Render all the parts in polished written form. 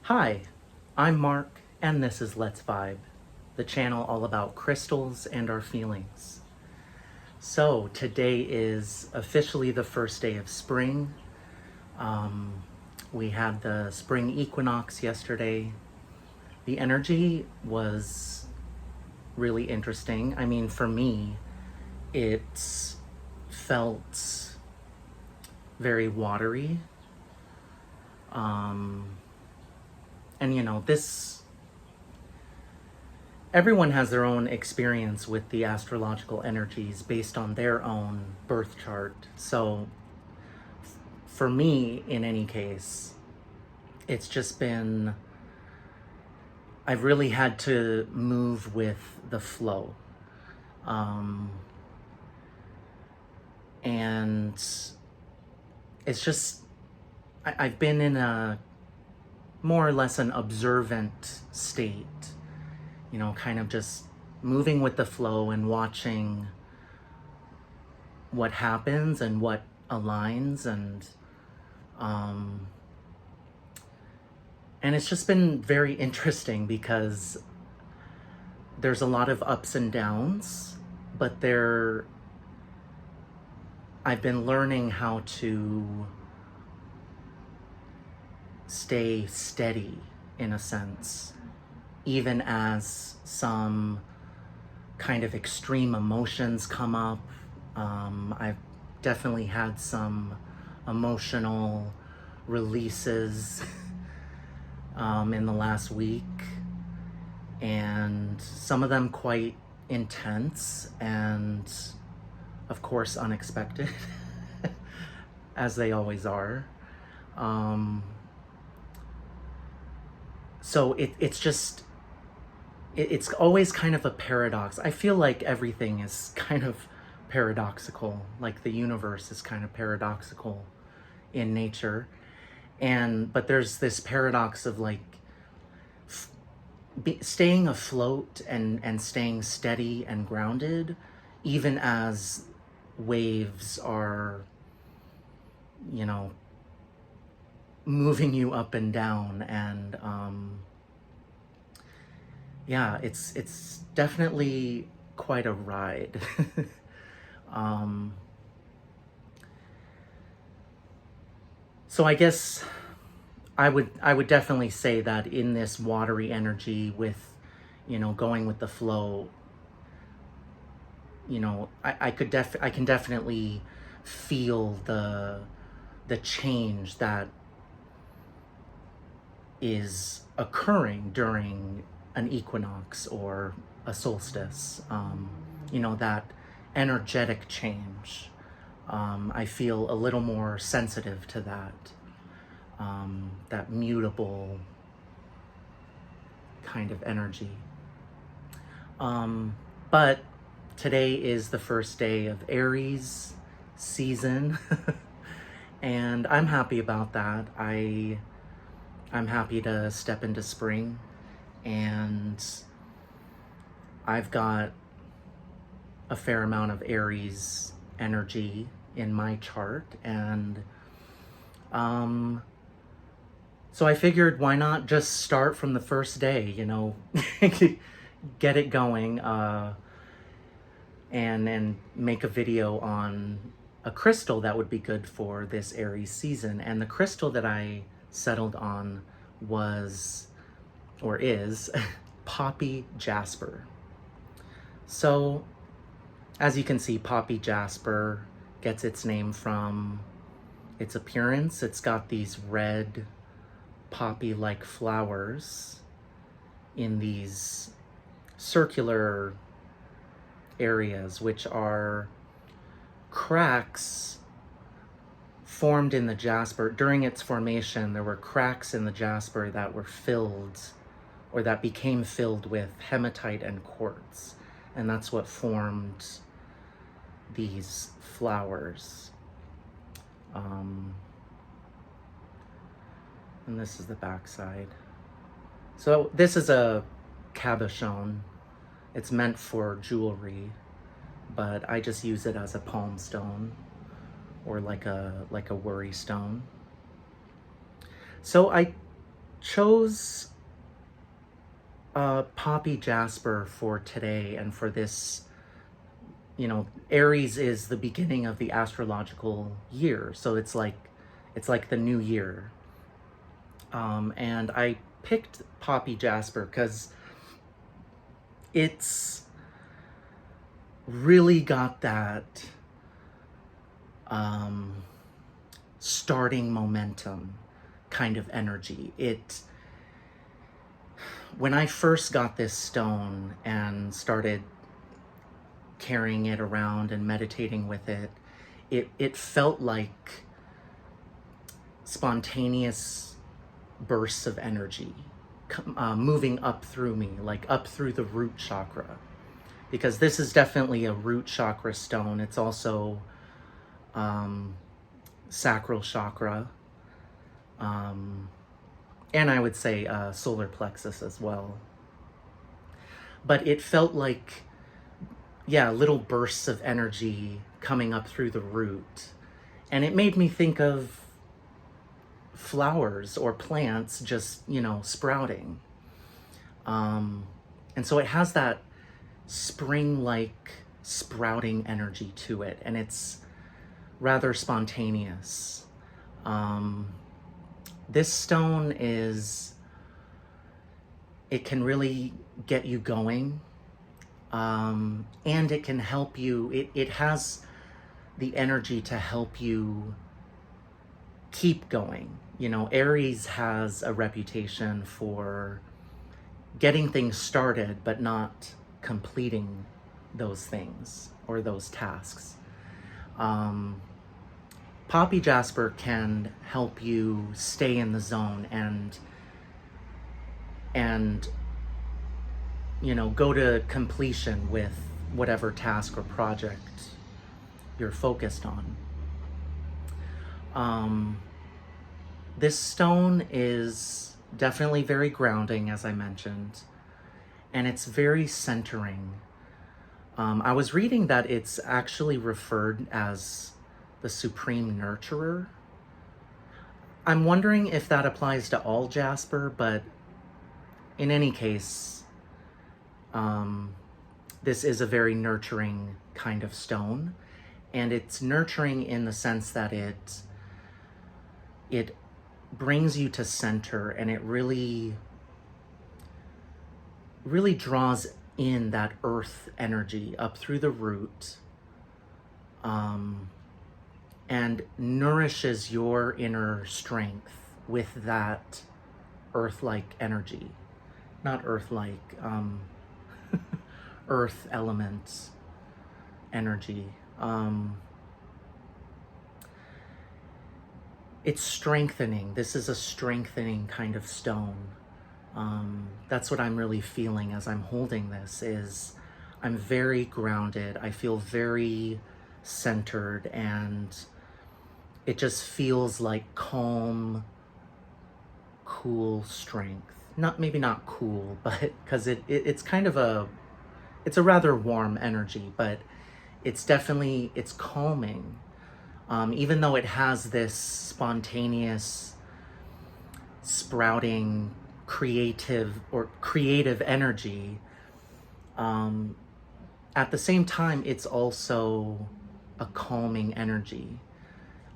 Hi, I'm Mark, and this is Let's Vibe, the channel all about crystals and our feelings. So, today is officially the first day of spring. We had the spring equinox yesterday. The energy was really interesting. I mean, for me, it felt very watery. And this everyone has their own experience with the astrological energies based on their own birth chart. So, for me, in any case, it's just been, I've really had to move with the flow. And it's just, I've been in a more or less an observant state, kind of just moving with the flow and watching what happens and what aligns, and it's just been very interesting because there's a lot of ups and downs, but I've been learning how to stay steady in a sense, even as some kind of extreme emotions come up. I've definitely had some emotional releases in the last week, and some of them quite intense and, of course, unexpected, as they always are. So it's always kind of a paradox. I feel like everything is kind of paradoxical, like the universe is kind of paradoxical in nature. But there's this paradox of like staying afloat and staying steady and grounded, even as waves are, moving you up and down. And yeah, it's definitely quite a ride. So I guess I would definitely say that in this watery energy with, going with the flow, I can definitely feel the change that is occurring during an equinox or a solstice. That energetic change. I feel a little more sensitive to that mutable kind of energy. But today is the first day of Aries season, and I'm happy about that. I'm happy to step into spring, and I've got a fair amount of Aries energy in my chart, and so I figured, why not just start from the first day, get it going, and make a video on a crystal that would be good for this Aries season. And the crystal that I settled on was, or is, poppy jasper. So, as you can see, poppy jasper gets its name from its appearance. It's got these red poppy-like flowers in these circular areas, which are cracks formed in the jasper. During its formation, there were cracks in the jasper that were filled, or that became filled, with hematite and quartz, and that's what formed these flowers. And this is the backside. So this is a cabochon. It's meant for jewelry, but I just use it as a palm stone, or like a worry stone. So I chose Poppy Jasper for today and for this. Aries is the beginning of the astrological year, so it's like the new year. And I picked Poppy Jasper because it's really got that starting momentum kind of energy. When I first got this stone and started carrying it around and meditating with it, it felt like spontaneous bursts of energy moving up through me, like up through the root chakra, because this is definitely a root chakra stone. It's also sacral chakra, and I would say solar plexus as well. But it felt like, little bursts of energy coming up through the root. And it made me think of flowers or plants just, sprouting. And so it has that spring-like sprouting energy to it, and it's rather spontaneous. This stone it can really get you going, and it can help you. It has the energy to help you keep going. Aries has a reputation for getting things started, but not completing those things or those tasks. Poppy Jasper can help you stay in the zone and go to completion with whatever task or project you're focused on. This stone is definitely very grounding, as I mentioned, and it's very centering. I was reading that it's actually referred as the supreme nurturer. I'm wondering if that applies to all Jasper, but in any case, this is a very nurturing kind of stone, and it's nurturing in the sense that it brings you to center, and it really draws in that earth energy up through the root, and nourishes your inner strength with that earth-like energy. Not earth-like, earth elements energy. It's strengthening. This is a strengthening kind of stone. That's what I'm really feeling as I'm holding this, is I'm very grounded. I feel very centered, and it just feels like calm, cool strength. Maybe not cool, but because it's kind of it's a rather warm energy, but it's calming. Even though it has this spontaneous, sprouting, creative energy, at the same time, it's also a calming energy.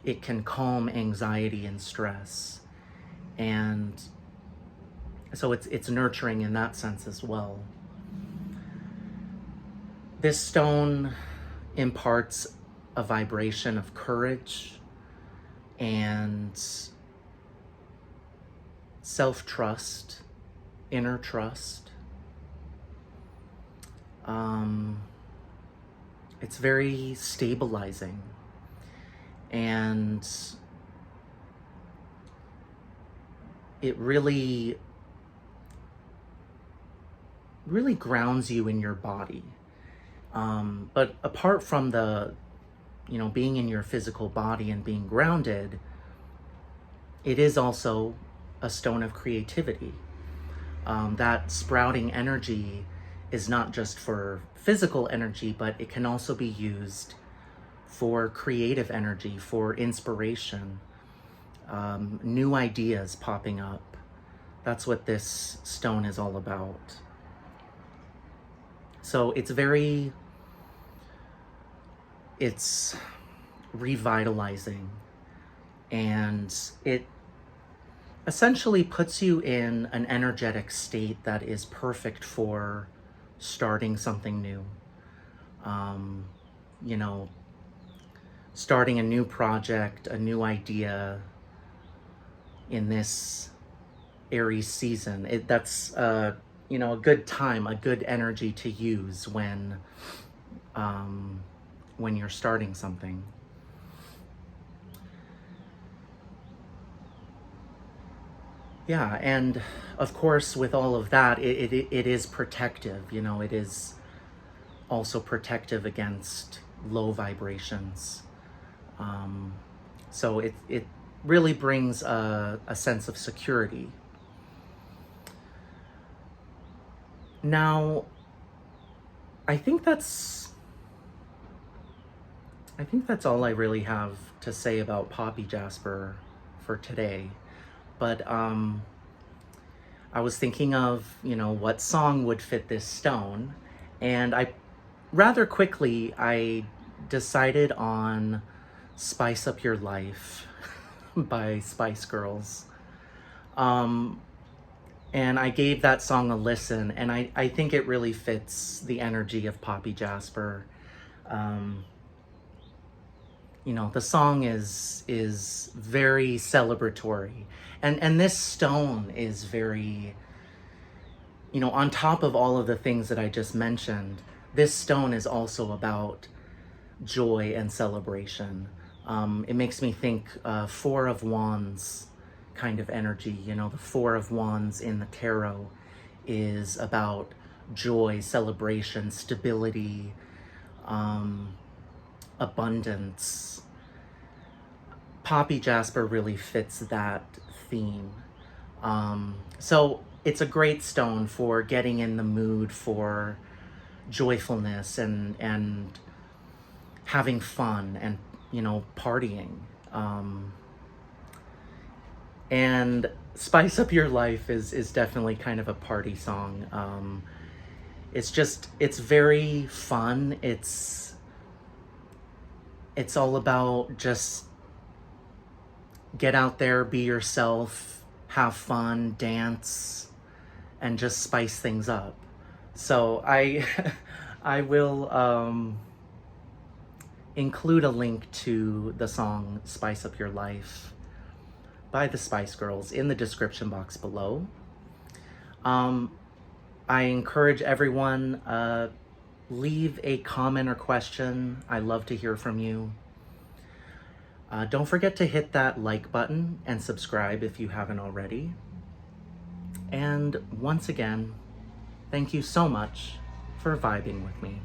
It can calm anxiety and stress. And so it's nurturing in that sense as well. This stone imparts a vibration of courage and self-trust, inner trust. It's very stabilizing, and it really grounds you in your body. But apart from the, being in your physical body and being grounded, it is also a stone of creativity. That sprouting energy is not just for physical energy, but it can also be used for creative energy, for inspiration, new ideas popping up, That's what this stone is all about. So it's revitalizing, and it essentially puts you in an energetic state that is perfect for starting something new. Um, you know, starting a new project, a new idea in this Aries season. That's a good time, a good energy to use when you're starting something. Yeah, and of course, with all of that, it is protective. It is also protective against low vibrations. Um, so it really brings a sense of security. Now, I think that's I think that's all I really have to say about Poppy Jasper for today. But I was thinking of, what song would fit this stone, and rather quickly I decided on Spice Up Your Life by Spice Girls. Um, and I gave that song a listen, and I think it really fits the energy of Poppy Jasper. Um, the song is very celebratory, and this stone is very, on top of all of the things that I just mentioned, this stone is also about joy and celebration. It makes me think Four of Wands kind of energy. The Four of Wands in the tarot is about joy, celebration, stability, abundance. Poppy Jasper really fits that theme. So it's a great stone for getting in the mood for joyfulness and having fun and partying. And Spice Up Your Life is definitely kind of a party song. It's very fun. It's all about just get out there, be yourself, have fun, dance, and just spice things up. So I I will include a link to the song Spice Up Your Life by the Spice Girls in the description box below. I encourage everyone, leave a comment or question. I love to hear from you. Don't forget to hit that like button and subscribe if you haven't already. And once again, thank you so much for vibing with me.